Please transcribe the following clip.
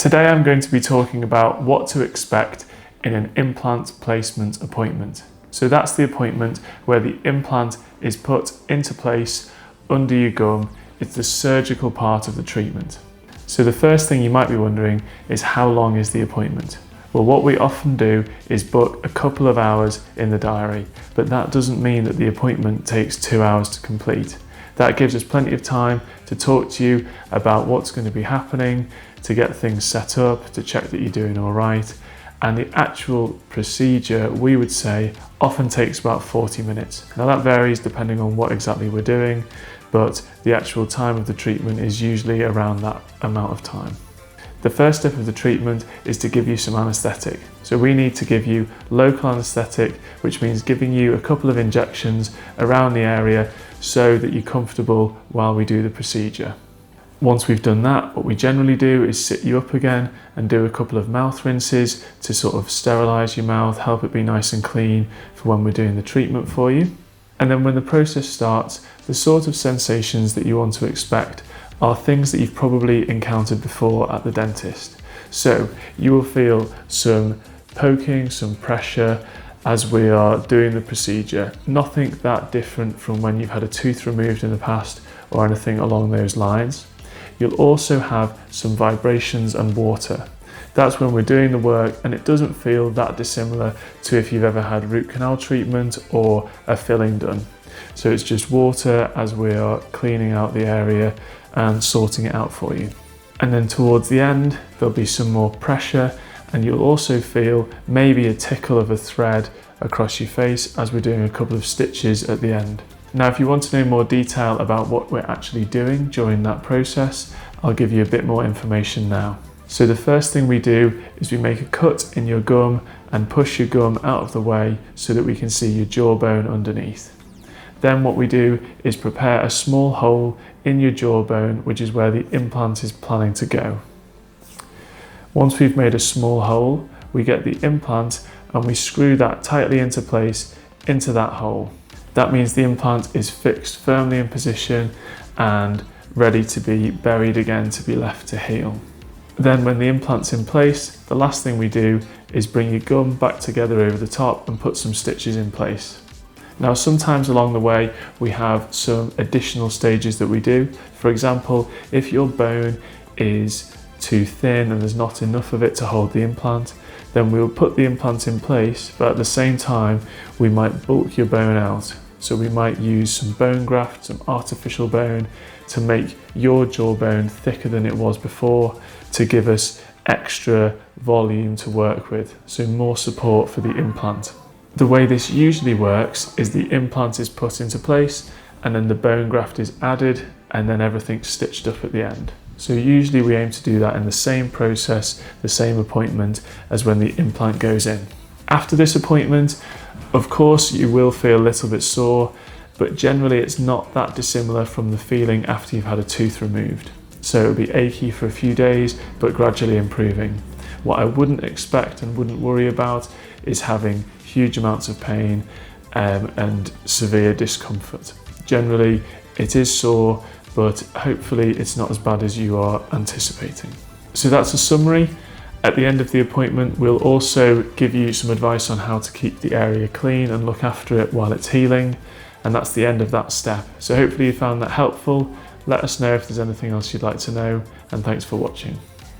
Today I'm going to be talking about what to expect in an implant placement appointment. So that's the appointment where the implant is put into place under your gum. It's the surgical part of the treatment. So the first thing you might be wondering is, how long is the appointment? Well, what we often do is book a couple of hours in the diary, but that doesn't mean that the appointment takes 2 hours to complete. That gives us plenty of time to talk to you about what's going to be happening, to get things set up, to check that you're doing all right. And the actual procedure, we would say, often takes about 40 minutes. Now that varies depending on what exactly we're doing, but the actual time of the treatment is usually around that amount of time. The first step of the treatment is to give you some anaesthetic. So we need to give you local anaesthetic, which means giving you a couple of injections around the area so that you're comfortable while we do the procedure. Once we've done that, what we generally do is sit you up again and do a couple of mouth rinses to sort of sterilise your mouth, help it be nice and clean for when we're doing the treatment for you. And then when the process starts, the sort of sensations that you want to expect are things that you've probably encountered before at the dentist. So you will feel some poking, some pressure as we are doing the procedure. Nothing that different from when you've had a tooth removed in the past or anything along those lines. You'll also have some vibrations and water. That's when we're doing the work, and it doesn't feel that dissimilar to if you've ever had root canal treatment or a filling done. So it's just water as we are cleaning out the area and sorting it out for you. And then towards the end, there'll be some more pressure, and you'll also feel maybe a tickle of a thread across your face as we're doing a couple of stitches at the end. Now, if you want to know more detail about what we're actually doing during that process, I'll give you a bit more information now. So the first thing we do is we make a cut in your gum and push your gum out of the way so that we can see your jawbone underneath. Then what we do is prepare a small hole in your jawbone, which is where the implant is planning to go. Once we've made a small hole, we get the implant and we screw that tightly into place into that hole. That means the implant is fixed firmly in position and ready to be buried again, to be left to heal. Then when the implant's in place, the last thing we do is bring your gum back together over the top and put some stitches in place. Now, sometimes along the way, we have some additional stages that we do. For example, if your bone is too thin and there's not enough of it to hold the implant, then we'll put the implant in place, but at the same time, we might bulk your bone out. So we might use some bone graft, some artificial bone, to make your jawbone thicker than it was before, to give us extra volume to work with, so more support for the implant. The way this usually works is the implant is put into place and then the bone graft is added and then everything's stitched up at the end. So usually we aim to do that in the same process, the same appointment as when the implant goes in. After this appointment, of course, you will feel a little bit sore, but generally it's not that dissimilar from the feeling after you've had a tooth removed. So it'll be achy for a few days, but gradually improving. What I wouldn't expect and wouldn't worry about is having huge amounts of pain and severe discomfort. Generally, it is sore, but hopefully it's not as bad as you are anticipating. So that's a summary. At the end of the appointment, we'll also give you some advice on how to keep the area clean and look after it while it's healing. And that's the end of that step. So hopefully you found that helpful. Let us know if there's anything else you'd like to know, and thanks for watching.